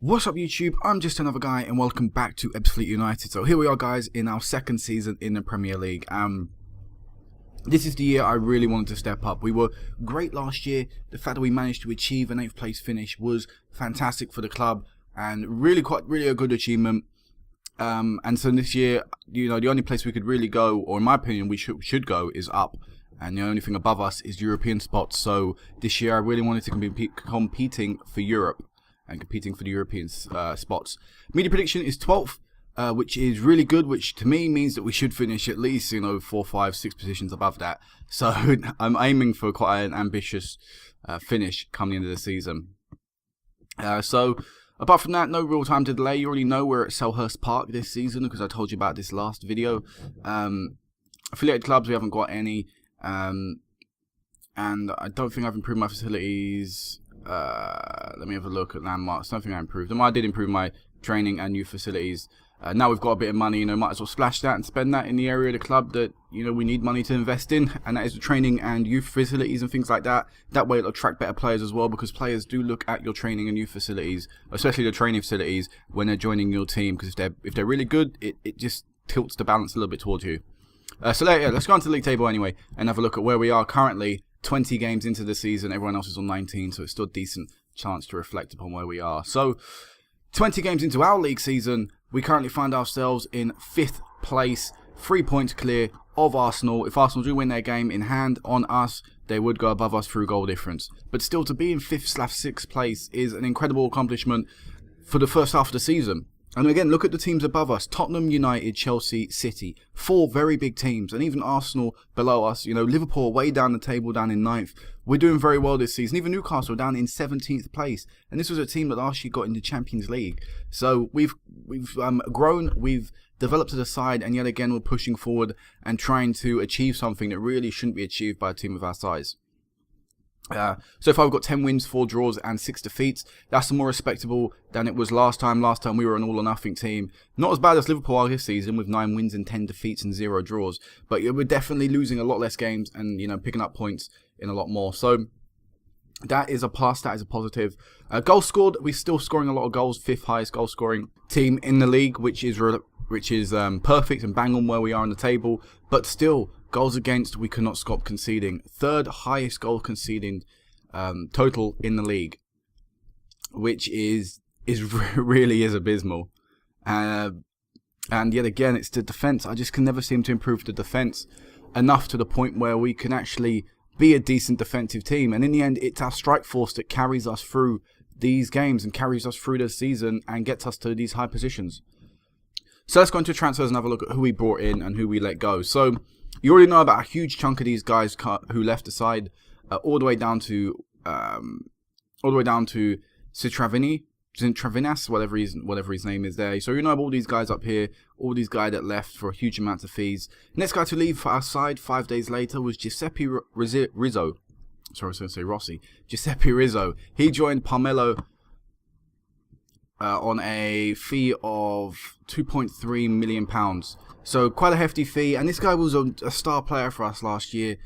What's up YouTube, I'm just another guy and welcome back to Ebbsfleet United. So here we are guys in our second season in the Premier League. This is the year I really wanted to step up. We were great last year. The fact that we managed to achieve an 8th place finish was fantastic for the club and really a good achievement. And so this year, the only place we could really go, or in my opinion we should go, is up. And the only thing above us is European spots. So this year I really wanted to be competing for Europe and competing for the European spots. Media prediction is 12th, which is really good, which to me means that we should finish at least 4, 5, 6 positions above that. So I'm aiming for quite an ambitious finish come the end of the season. So apart from that, no real time to delay. You already know we're at Selhurst Park this season because I told you about this last video. Affiliated clubs, we haven't got any, and I don't think I've improved my facilities. Let me have a look at landmarks. I don't think I improved them. I did improve my training and youth facilities. Now we've got a bit of money, might as well splash that and spend that in the area of the club that we need money to invest in, and that is the training and youth facilities and things like that. That way it'll attract better players as well, because players do look at your training and youth facilities, especially the training facilities, when they're joining your team, because if they're really good, it just tilts the balance a little bit towards you. So let's go on to the league table anyway and have a look at where we are currently. 20 games into the season, everyone else is on 19, so it's still a decent chance to reflect upon where we are. So 20 games into our league season, we currently find ourselves in 5th place, 3 points clear of Arsenal. If Arsenal do win their game in hand on us, they would go above us through goal difference. But still, to be in 5th/6th place is an incredible accomplishment for the first half of the season. And again, look at the teams above us: Tottenham, United, Chelsea, City. 4 very big teams, and even Arsenal below us. Liverpool way down the table, down in 9th. We're doing very well this season. Even Newcastle down in 17th place, and this was a team that last year got into Champions League. So we've grown, we've developed to the side, and yet again we're pushing forward and trying to achieve something that really shouldn't be achieved by a team of our size. So far we've got 10 wins, 4 draws and 6 defeats. That's more respectable than it was last time. Last time we were an all or nothing team. Not as bad as Liverpool are this season with 9 wins and 10 defeats and 0 draws. But we're definitely losing a lot less games and picking up points in a lot more. So that is a plus, that is a positive. Goals scored, we're still scoring a lot of goals. 5th highest goal scoring team in the league, which is perfect and bang on where we are on the table. But still, goals against, we cannot stop conceding. 3rd highest goal conceding total in the league, which really is abysmal. And yet again, it's the defence. I just can never seem to improve the defence enough to the point where we can actually be a decent defensive team. And in the end, it's our strike force that carries us through these games and carries us through the season and gets us to these high positions. So let's go into transfers and have a look at who we brought in and who we let go. So you already know about a huge chunk of these guys who left the side, all the way down to Travinas, whatever his name is there. So you know all these guys up here, all these guys that left for huge amounts of fees. Next guy to leave for our side 5 days later was Giuseppe Rizzo. Sorry, I was going to say Rossi. Giuseppe Rizzo. He joined Parmello on a fee of £2.3 million. So quite a hefty fee, and this guy was a star player for us last year.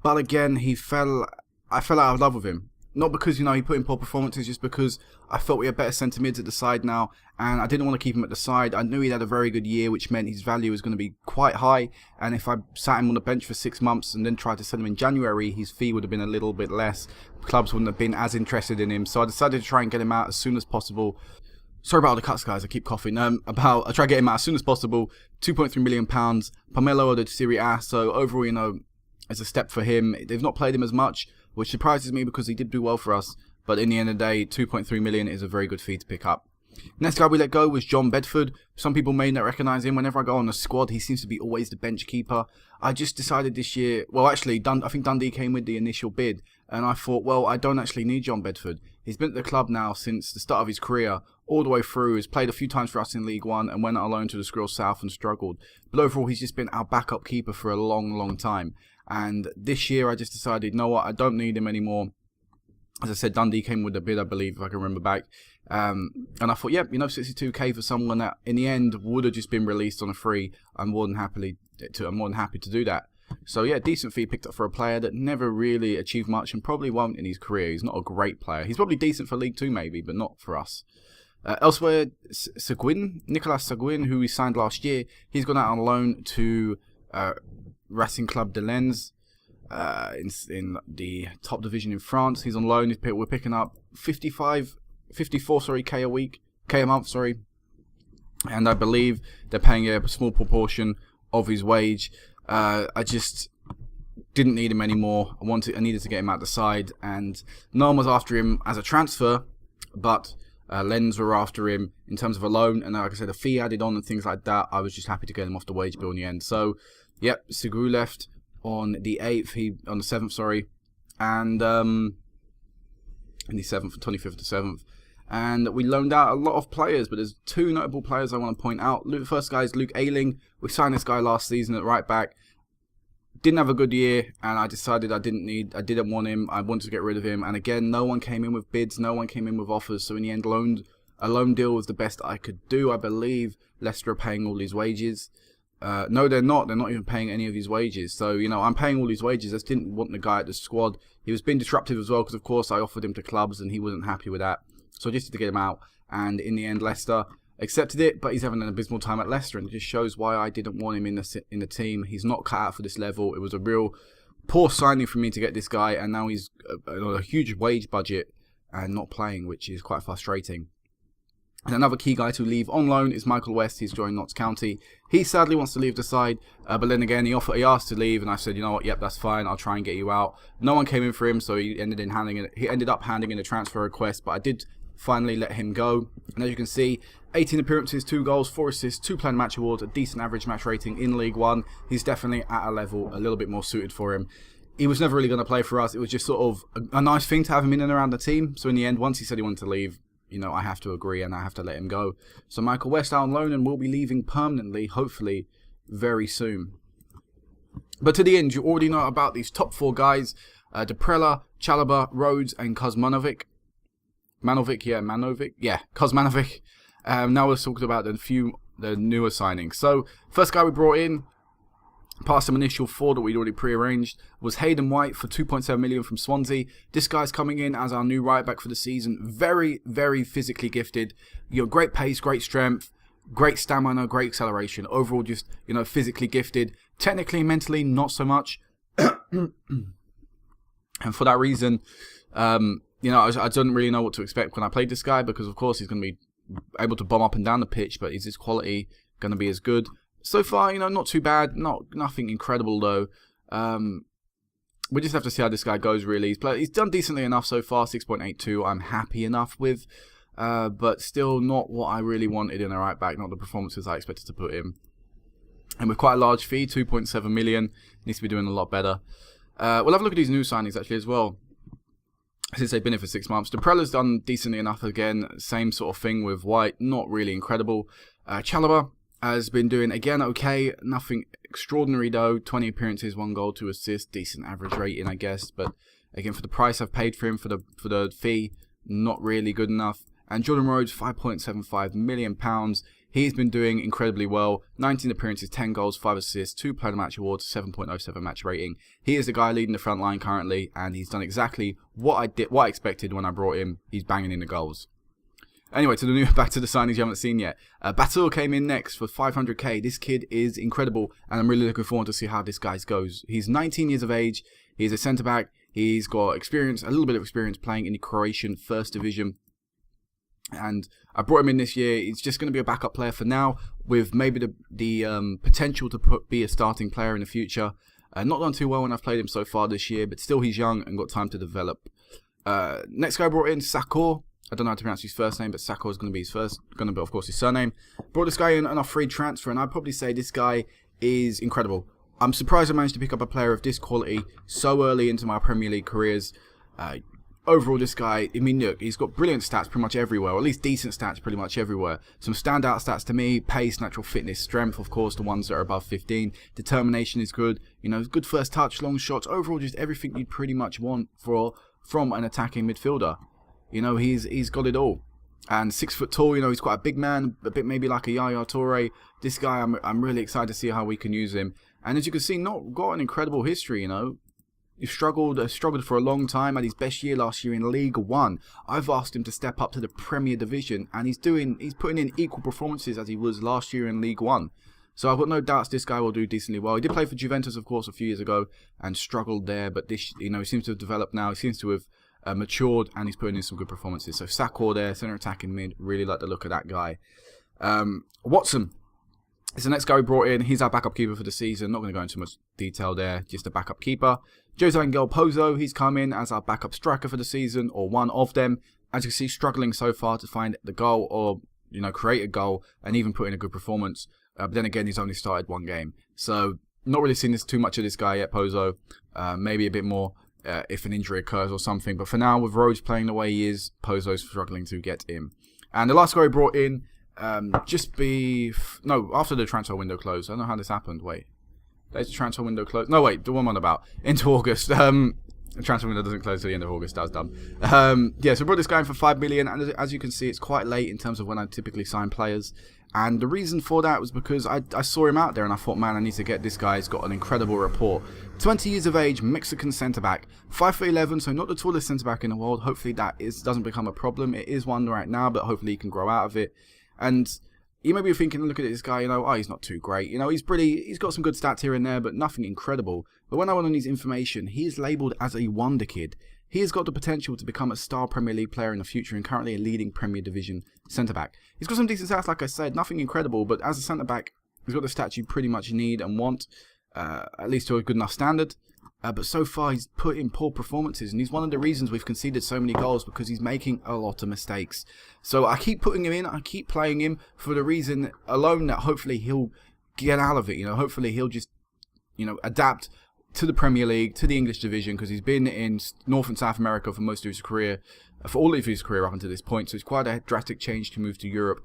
But again, I fell out of love with him. Not because he put in poor performances, just because I felt we had better centre mids at the side now, and I didn't want to keep him at the side. I knew he had a very good year, which meant his value was going to be quite high. And if I sat him on the bench for 6 months and then tried to sell him in January, his fee would have been a little bit less. Clubs wouldn't have been as interested in him, so I decided to try and get him out as soon as possible. Sorry about all the cuts, guys. I keep coughing. I try to get him out as soon as possible. £2.3 million. Parmello ordered Serie A, so overall, as a step for him. They've not played him as much, which surprises me because he did do well for us. But in the end of the day, £2.3 million is a very good fee to pick up. Next guy we let go was John Bedford. Some people may not recognise him. Whenever I go on the squad, he seems to be always the bench keeper. I just decided this year, well actually, I think Dundee came with the initial bid, and I thought, well, I don't actually need John Bedford. He's been at the club now since the start of his career, all the way through. He's played a few times for us in League One and went out alone to the Skrill South and struggled. But overall, he's just been our backup keeper for a long time. And this year, I just decided, no, what, I don't need him anymore. As I said, Dundee came with a bid, I believe, if I can remember back. And I thought, yep, 62k for someone that in the end would have just been released on a free. I'm more than happy to do that. So yeah, decent fee picked up for a player that never really achieved much and probably won't in his career. He's not a great player. He's probably decent for League 2 maybe, but not for us. Elsewhere, Nicolas Seguin, who we signed last year, he's gone out on loan to Racing Club de Lens in the top division in France. He's on loan. We're picking up 54 K a month, and I believe they're paying a small proportion of his wage. I just didn't need him anymore. I needed to get him out the side, and no one was after him as a transfer, but Lens were after him in terms of a loan, and like I said, a fee added on and things like that. I was just happy to get him off the wage bill in the end. So, yep, Skrill left on the 8th, on the 7th, and in the 7th, 25th to 7th. And we loaned out a lot of players, but there's two notable players I want to point out. The first guy is Luke Ayling. We signed this guy last season at right back. Didn't have a good year, and I decided I didn't want him. I wanted to get rid of him. And again, no one came in with bids, no one came in with offers. So in the end, a loan deal was the best I could do. I believe Leicester are paying all his wages. No, they're not. They're not even paying any of his wages. So, I'm paying all his wages. I just didn't want the guy at the squad. He was being disruptive as well, because of course I offered him to clubs and he wasn't happy with that. So I just had to get him out. And in the end, Leicester accepted it, but he's having an abysmal time at Leicester, and it just shows why I didn't want him in the team. He's not cut out for this level. It was a real poor signing for me to get this guy, and now he's on a huge wage budget and not playing, which is quite frustrating. And another key guy to leave on loan is Michael West. He's joined Notts County. He sadly wants to leave the side, but then again, he asked to leave, and I said, you know what, yep, that's fine. I'll try and get you out. No one came in for him, so he ended up handing in a transfer request, but I did finally let him go. And as you can see, 18 appearances, 2 goals, 4 assists, 2 planned match awards, a decent average match rating in League One. He's definitely at a level a little bit more suited for him. He was never really going to play for us. It was just sort of a nice thing to have him in and around the team. So in the end, once he said he wanted to leave, I have to agree and I have to let him go. So Michael West out on loan and will be leaving permanently, hopefully, very soon. But to the end, you already know about these top 4 guys. Deprella, Chalobah, Rhodes and Kosmanovic. Kosmanovic. Now we're talking about the newer signings. So, first guy we brought in, past some initial 4 that we'd already pre-arranged, was Hayden White for 2.7 million from Swansea. This guy's coming in as our new right back for the season. Very, very physically gifted. Great pace, great strength, great stamina, great acceleration. Overall, just physically gifted. Technically, mentally, not so much. And for that reason, I didn't really know what to expect when I played this guy, because of course he's going to be able to bomb up and down the pitch, but is his quality going to be as good? So far, not too bad, nothing incredible though. We just have to see how this guy goes really. He's done decently enough so far, 6.82 I'm happy enough with, but still not what I really wanted in a right back, not the performances I expected to put in. And with quite a large fee, 2.7 million, needs to be doing a lot better. We'll have a look at these new signings actually as well, since they've been here for 6 months. Deprella's done decently enough again. Same sort of thing with White. Not really incredible. Chalobah has been doing, again, okay. Nothing extraordinary, though. 20 appearances, 1 goal, 2 assists. Decent average rating, I guess. But, again, for the price I've paid for him, for the fee, not really good enough. And Jordan Rhodes, £5.75 million. He's been doing incredibly well. 19 appearances, 10 goals, 5 assists, 2 player match awards, 7.07 match rating. He is the guy leading the front line currently, and he's done exactly what I expected when I brought him. He's banging in the goals. Anyway, back to the signings you haven't seen yet. Batul came in next for 500k. This kid is incredible, and I'm really looking forward to see how this guy goes. He's 19 years of age. He's a centre back. He's got experience, a little bit of experience playing in the Croatian First Division. And I brought him in this year. He's just going to be a backup player for now, with maybe the potential to be a starting player in the future. Not done too well when I've played him so far this year, but still he's young and got time to develop. Next guy I brought in, Sakor. I don't know how to pronounce his first name, but Sakor is going to be of course his surname. Brought this guy in on a free transfer, and I'd probably say this guy is incredible. I'm surprised I managed to pick up a player of this quality so early into my Premier League careers. Overall, this guy, look, he's got brilliant stats pretty much everywhere, or at least decent stats pretty much everywhere. Some standout stats to me: pace, natural fitness, strength, of course, the ones that are above 15. Determination is good. Good first touch, long shots. Overall, just everything you'd pretty much want from an attacking midfielder. He's got it all. And 6 foot tall. He's quite a big man, a bit maybe like a Yaya Toure. This guy, I'm really excited to see how we can use him. And as you can see, not got an incredible history. He's struggled for a long time. Had his best year last year in League One. I've asked him to step up to the Premier Division, and he's putting in equal performances as he was last year in League One. So I've got no doubts this guy will do decently well. He did play for Juventus, of course, a few years ago and struggled there, but this, he seems to have developed now. He seems to have matured, and he's putting in some good performances. So Sakor there, centre attacking mid, really like the look of that guy. Watson is the next guy we brought in. He's our backup keeper for the season. Not going to go into much detail there, just a backup keeper. Jose Angel Pozo, he's come in as our backup striker for the season, or one of them. As you can see, struggling so far to find the goal or create a goal and even put in a good performance. But then again, he's only started one game, so not really seen too much of this guy yet, Pozo. Maybe a bit more if an injury occurs or something. But for now, with Rhodes playing the way he is, Pozo's struggling to get in. And the last guy we brought in, after the transfer window closed. I don't know how this happened. Wait, there's the transfer window closed. No, wait, the one about into August. The transfer window doesn't close till the end of August. That was dumb. So we brought this guy in for $5 million, and as you can see, it's quite late in terms of when I typically sign players. And the reason for that was because I saw him out there and I thought, man, I need to get this guy. He's got an incredible rapport. 20 years of age, Mexican centre-back, 5'11", so not the tallest centre-back in the world. Hopefully that doesn't become a problem. It is one right now, but hopefully he can grow out of it. And you may be thinking, look at this guy, he's not too great. He's got some good stats here and there, but nothing incredible. But when I went on his information, he is labelled as a wonder kid. He has got the potential to become a star Premier League player in the future and currently a leading Premier Division centre-back. He's got some decent stats, like I said, nothing incredible, but as a centre-back, he's got the stats you pretty much need and want, at least to a good enough standard. But so far, he's put in poor performances, and he's one of the reasons we've conceded so many goals, because he's making a lot of mistakes. So I keep putting him in, I keep playing him for the reason alone that hopefully he'll get out of it. Hopefully he'll just, adapt to the Premier League, to the English division, because he's been in North and South America for most of his career, for all of his career up until this point. So it's quite a drastic change to move to Europe.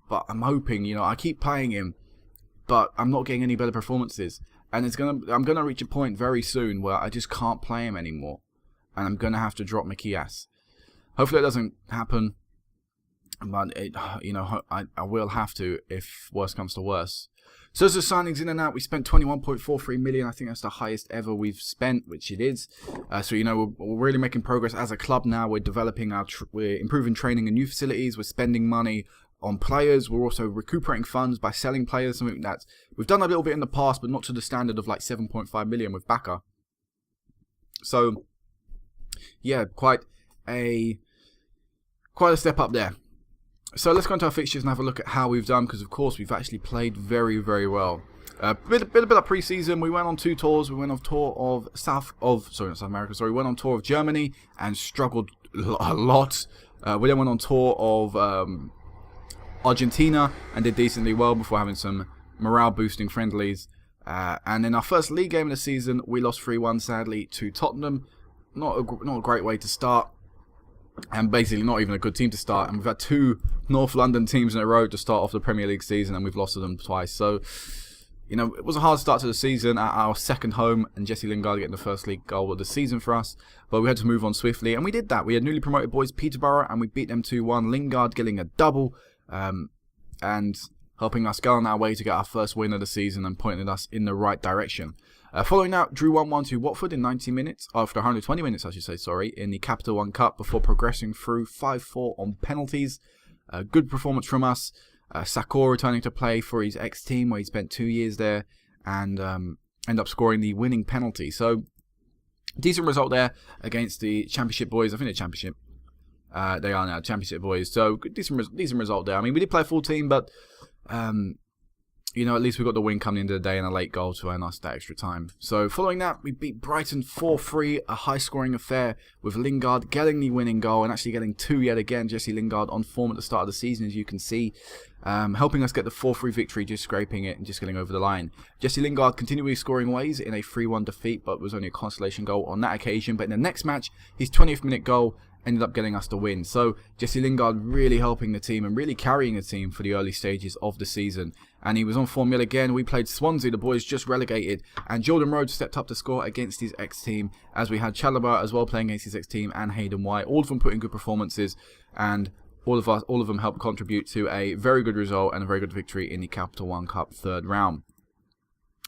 But I'm hoping, I keep playing him, but I'm not getting any better performances. And I'm gonna reach a point very soon where I just can't play him anymore, and I'm gonna have to drop Macias. Hopefully it doesn't happen, but I will have to if worse comes to worse. So as the signings in and out, we spent 21.43 million. I think that's the highest ever we've spent, which it is. So we're really making progress as a club now. We're developing we're improving training and new facilities. We're spending money on players. We're also recuperating funds by selling players, something that we've done a little bit in the past, but not to the standard of like 7.5 million with Baka. So yeah, quite a step up there. So let's go into our fixtures and have a look at how we've done, because of course we've actually played very, very well. Bit of pre-season. We went on 2 tours. We went on tour of South America. We went on tour of Germany and struggled a lot. We then went on tour of Argentina and did decently well before having some morale boosting friendlies, and in our first league game of the season we lost 3-1 sadly to Tottenham. Not a great way to start, and basically not even a good team to start, and we've had 2 North London teams in a row to start off the Premier League season, and we've lost to them twice. So it was a hard start to the season at our second home, and Jesse Lingard getting the first league goal of the season for us. But we had to move on swiftly, and we did that. We had newly promoted boys Peterborough, and we beat them 2-1. Lingard getting a double, and helping us go on our way to get our first win of the season and pointing us in the right direction. Following that, drew 1-1 to Watford in 90 minutes, after 120 minutes I should say, in the Capital One Cup, before progressing through 5-4 on penalties. Good performance from us. Sakor returning to play for his ex-team, where he spent 2 years there, and ended up scoring the winning penalty. So, decent result there against the Championship boys. I think they're Championship. They are now Championship boys. So, decent result there. I mean, we did play a full team, but at least we got the win coming into the day and a late goal to earn us that extra time. So following that, we beat Brighton 4-3, a high-scoring affair with Lingard getting the winning goal and actually getting 2 yet again. Jesse Lingard on form at the start of the season, as you can see, helping us get the 4-3 victory, just scraping it and just getting over the line. Jesse Lingard continually scoring ways in a 3-1 defeat, but was only a consolation goal on that occasion. But in the next match, his 20th minute goal ended up getting us the win. So Jesse Lingard really helping the team and really carrying the team for the early stages of the season. And he was on form yet again. We played Swansea, the boys just relegated, and Jordan Rhodes stepped up to score against his ex-team, as we had Chalobah as well playing against his ex-team, and Hayden White, all of them putting good performances, and all of them helped contribute to a very good result and a very good victory in the Capital One Cup third round.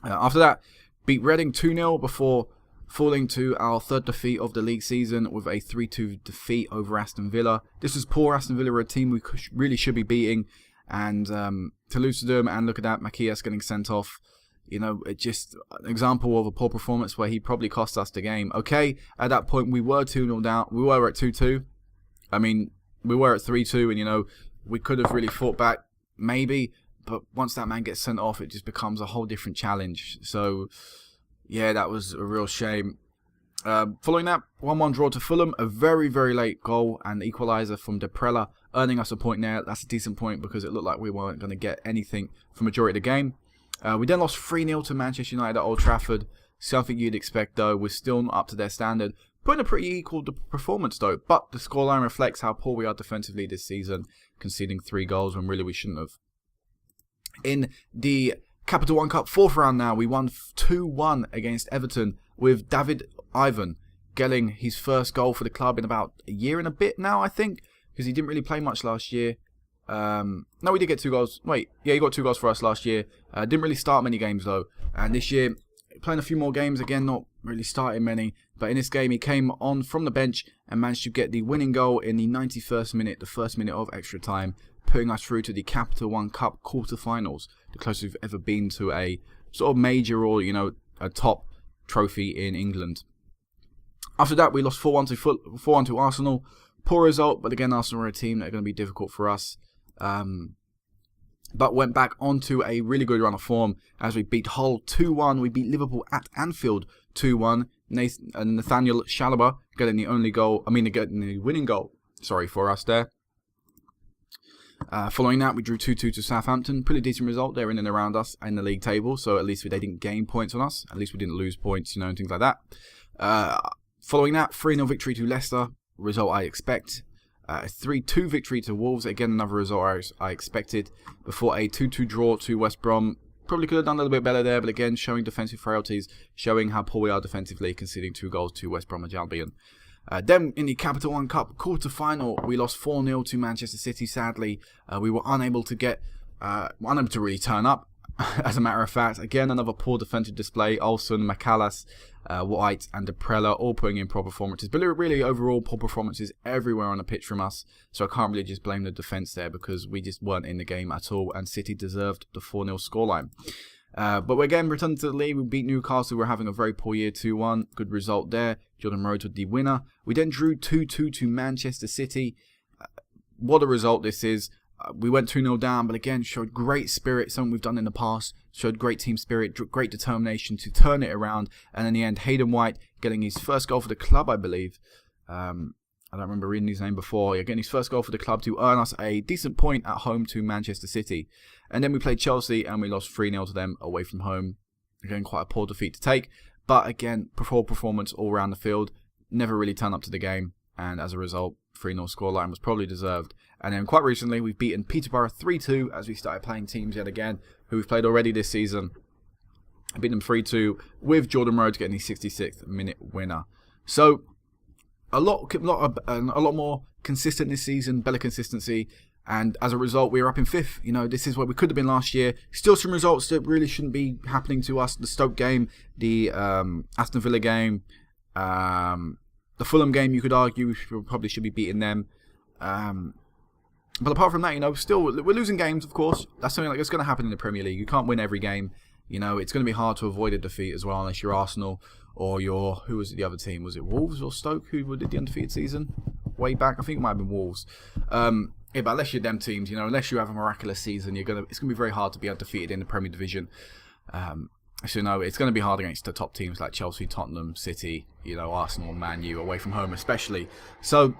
After that, beat Reading 2-0 before falling to our third defeat of the league season with a 3-2 defeat over Aston Villa. This was poor. Aston Villa are a team we really should be beating, and to lose to them, and look at that, Macias getting sent off. You know, it just an example of a poor performance where he probably cost us the game. Okay, at that point we were 2-0 down. We were at 2-2. I mean, we were at 3-2, and you know, we could have really fought back, maybe. But once that man gets sent off, it just becomes a whole different challenge. So, yeah, that was a real shame. Following that, 1-1 draw to Fulham. A very, very late goal and equaliser from Deprella, earning us a point there. That's a decent point because it looked like we weren't going to get anything for the majority of the game. We then lost 3-0 to Manchester United at Old Trafford. Something you'd expect, though. We're still not up to their standard. Putting a pretty equal performance, though. But the scoreline reflects how poor we are defensively this season, conceding 3 goals when really we shouldn't have. In the Capital One Cup 4th round now, we won 2-1 against Everton with David Ivan getting his first goal for the club in about a year and a bit now, I think, because he didn't really play much last year. No, we did get 2 goals. Wait, yeah, he got 2 goals for us last year. Didn't really start many games, though. And this year, playing a few more games, again, not really starting many. But in this game, he came on from the bench and managed to get the winning goal in the 91st minute, the first minute of extra time, putting us through to the Capital One Cup quarterfinals, the closest we've ever been to a sort of major or, you know, a top trophy in England. After that, we lost 4-1 to Arsenal. Poor result, but again, Arsenal are a team that are going to be difficult for us. But went back onto a really good run of form as we beat Hull 2-1. We beat Liverpool at Anfield 2-1. Nathaniel Chalobah getting the winning goal. Sorry for us there. Following that, we drew 2-2 to Southampton. Pretty decent result. They're in and around us in the league table, so at least they didn't gain points on us. At least we didn't lose points, you know, and things like that. Following that, 3-0 victory to Leicester. Result I expect. A 3-2 victory to Wolves. Again, another result I expected. Before a 2-2 draw to West Brom. Probably could have done a little bit better there, but again, showing defensive frailties, showing how poor we are defensively, conceding 2 goals to West Bromwich Albion. Then in the Capital One Cup quarter-final, we lost 4-0 to Manchester City, sadly. We were unable to really turn up, as a matter of fact. Again, another poor defensive display. Olsen, McAllis, White and Deprella all putting in poor performances. But really, overall, poor performances everywhere on the pitch from us. So I can't really just blame the defence there because we just weren't in the game at all. And City deserved the 4-0 scoreline. But we again returned to the league. We beat Newcastle. We're having a very poor year, 2-1. Good result there. Jordan Rhodes with the winner. We then drew 2-2 to Manchester City. What a result this is. We went 2-0 down, but again, showed great spirit, something we've done in the past. Showed great team spirit, great determination to turn it around. And in the end, Hayden White getting his first goal for the club, I believe. I don't remember reading his name before. Yeah, getting his first goal for the club to earn us a decent point at home to Manchester City. And then we played Chelsea and we lost 3-0 to them away from home. Again, quite a poor defeat to take. But again, poor performance all around the field. Never really turned up to the game. And as a result, 3-0 scoreline was probably deserved. And then quite recently, we've beaten Peterborough 3-2 as we started playing teams yet again, who we've played already this season. I beat them 3-2 with Jordan Rhodes getting the 66th minute winner. So a lot more consistent this season, better consistency. And as a result, we're up in 5th. You know, this is where we could have been last year. Still some results that really shouldn't be happening to us. The Stoke game, the Aston Villa game, the Fulham game, you could argue, we probably should be beating them. But apart from that, you know, still, we're losing games, of course. That's something that's going to happen in the Premier League. You can't win every game. You know, it's going to be hard to avoid a defeat as well, unless you're Arsenal or who was the other team? Was it Wolves or Stoke who did the undefeated season? Way back, I think it might have been Wolves. Yeah, but unless you're them teams, you know, unless you have a miraculous season, it's going to be very hard to be undefeated in the Premier Division. So, no, it's going to be hard against the top teams like Chelsea, Tottenham, City, you know, Arsenal, Man U, away from home especially. So,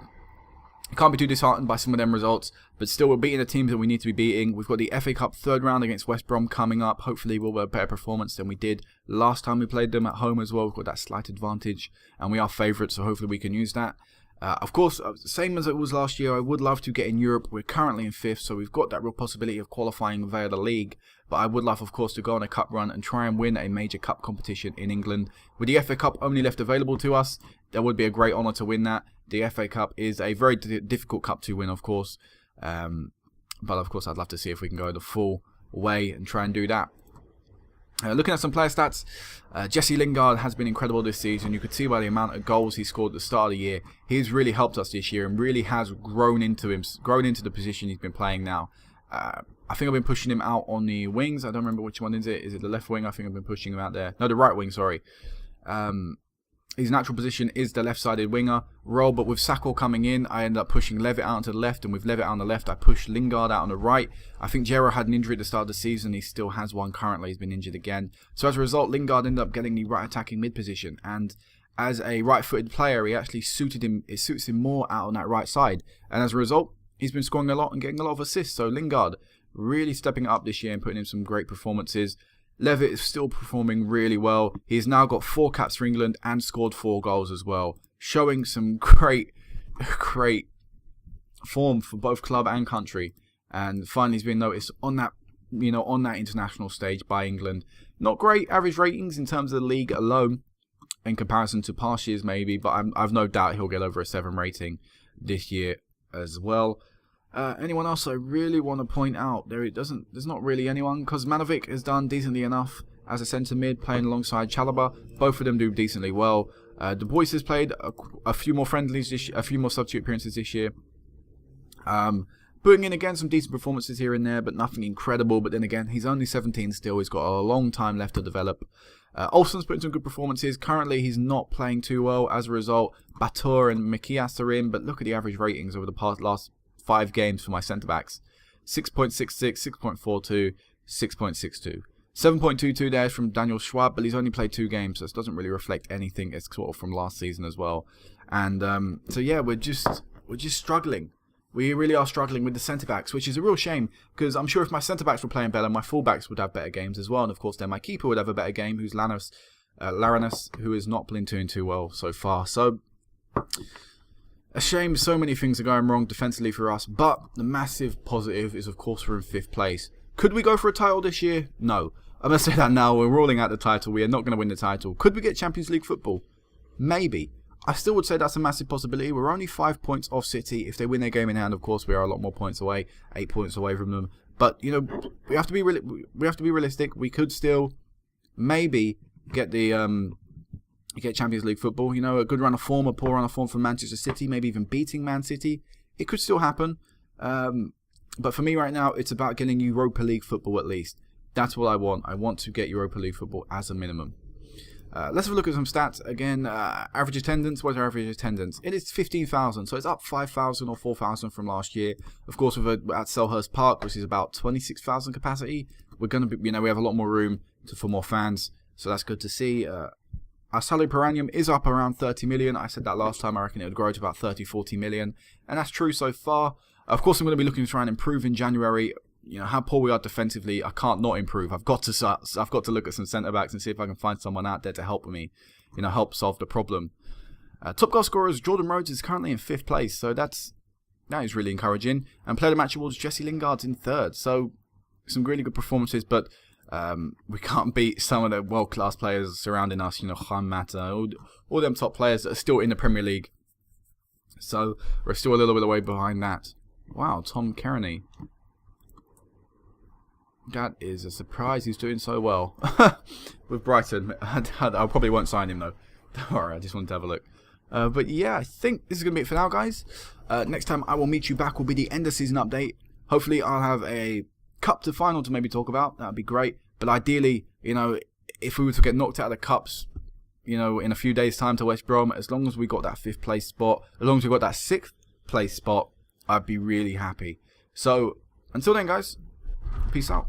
you can't be too disheartened by some of them results, but still we're beating the teams that we need to be beating. We've got the FA Cup 3rd round against West Brom coming up. Hopefully we'll have a better performance than we did last time we played them at home as well. We've got that slight advantage, and we are favourites, so hopefully we can use that. Of course, same as it was last year, I would love to get in Europe. We're currently in 5th, so we've got that real possibility of qualifying via the league. But I would love, of course, to go on a cup run and try and win a major cup competition in England. With the FA Cup only left available to us, that would be a great honour to win that. The FA Cup is a very difficult cup to win, of course. But, of course, I'd love to see if we can go the full way and try and do that. Looking at some player stats, Jesse Lingard has been incredible this season. You could see by the amount of goals he scored at the start of the year. He's really helped us this year and really has grown into the position he's been playing now. I think I've been pushing him out on the wings. I don't remember which one is it. Is it the left wing? I think I've been pushing him out there. No, the right wing, sorry. His natural position is the left-sided winger role, but with Sakho coming in, I ended up pushing Levitt out to the left, and with Levitt out on the left, I pushed Lingard out on the right. I think Gerrard had an injury at the start of the season. He still has one currently. He's been injured again. So as a result, Lingard ended up getting the right attacking mid position, and as a right-footed player, he actually suits him more out on that right side. And as a result, he's been scoring a lot and getting a lot of assists. So Lingard really stepping up this year and putting in some great performances. Levitt is still performing really well. He's now got 4 caps for England and scored 4 goals as well, showing some great form for both club and country. And finally, he's been noticed on that, on that international stage by England. Not great average ratings in terms of the league alone, in comparison to past years maybe, but I've no doubt he'll get over a 7 rating this year as well. Anyone else I really want to point out? There's not really anyone, because Manovic has done decently enough as a centre mid, playing alongside Chalobah. Both of them do decently well. Du Bois has played a few more friendlies, a few more substitute appearances this year. Putting in again some decent performances here and there, but nothing incredible. But then again, he's only 17 still. He's got a long time left to develop. Olsen's putting some good performances. Currently, he's not playing too well. As a result, Batur and Mikias are in. But look at the average ratings over the last 5 games for my centre-backs. 6.66, 6.42, 6.62. 7.22 there from Daniel Schwab, but he's only played 2 games, so this doesn't really reflect anything. It's sort of from last season as well. And so yeah, we're just struggling. We really are struggling with the centre-backs, which is a real shame, because I'm sure if my centre-backs were playing better, my full-backs would have better games as well. And of course, then my keeper would have a better game, who's Laranus, who is not playing too well so far. So a shame so many things are going wrong defensively for us, but the massive positive is, of course, we're in 5th place. Could we go for a title this year? No. I'm going to say that now. We're ruling out the title. We are not going to win the title. Could we get Champions League football? Maybe. I still would say that's a massive possibility. We're only 5 points off City. If they win their game in hand, of course, we are a lot more points away. 8 points away from them. But, we have to be realistic. We could still maybe get Champions League football. A good run of form, a poor run of form from Manchester City, maybe even beating Man City. It could still happen. But for me right now, it's about getting Europa League football at least. That's what I want. I want to get Europa League football as a minimum. Let's have a look at some stats. Again, average attendance. What's our average attendance? It is 15,000, so it's up 5,000 or 4,000 from at Selhurst Park, which is about 26,000 capacity. We're going to be, we have a lot more room for more fans, so that's good to see. Our salary per annum is up around 30 million. I said that last time. I reckon it would grow to about 30, 40 million. And that's true so far. Of course, I'm going to be looking to try and improve in January. How poor we are defensively, I can't not improve. I've got to look at some centre-backs and see if I can find someone out there to help me, help solve the problem. Top goal scorers, Jordan Rhodes is currently in 5th place. So that is really encouraging. And player of the match awards, Jesse Lingard's in 3rd. So some really good performances, but we can't beat some of the world-class players surrounding us, Juan Mata, all them top players that are still in the Premier League. So we're still a little bit away behind that. Wow, Tom Kearney. That is a surprise. He's doing so well with Brighton. I probably won't sign him though. Don't worry, I just wanted to have a look. But yeah, I think this is going to be it for now, guys. Next time I will meet you back will be the end of season update. Hopefully I'll have a cup to final to maybe talk about. That would be great. But ideally, if we were to get knocked out of the cups, in a few days' time to West Brom, as long as we got that 5th place spot, as long as we got that 6th place spot, I'd be really happy. So until then, guys, peace out.